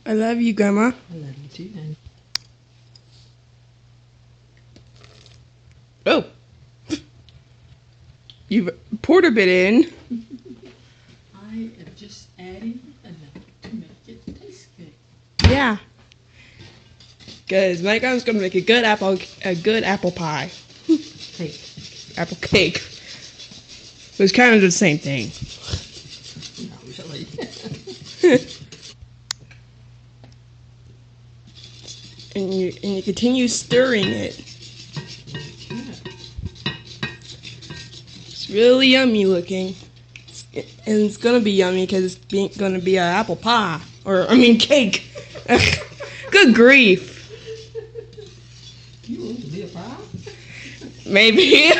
I love you, Grandma. I love you too, honey. Oh. You've poured a bit in. I am just adding enough to make it taste good. Yeah. Because my grandma's gonna make a good apple pie. Cake. Apple cake. It was kind of the same thing. Not really. And you continue stirring it. It's really yummy looking. And it's gonna be yummy because it's gonna be an apple pie. Cake. Good grief. You want to be a pie? Maybe.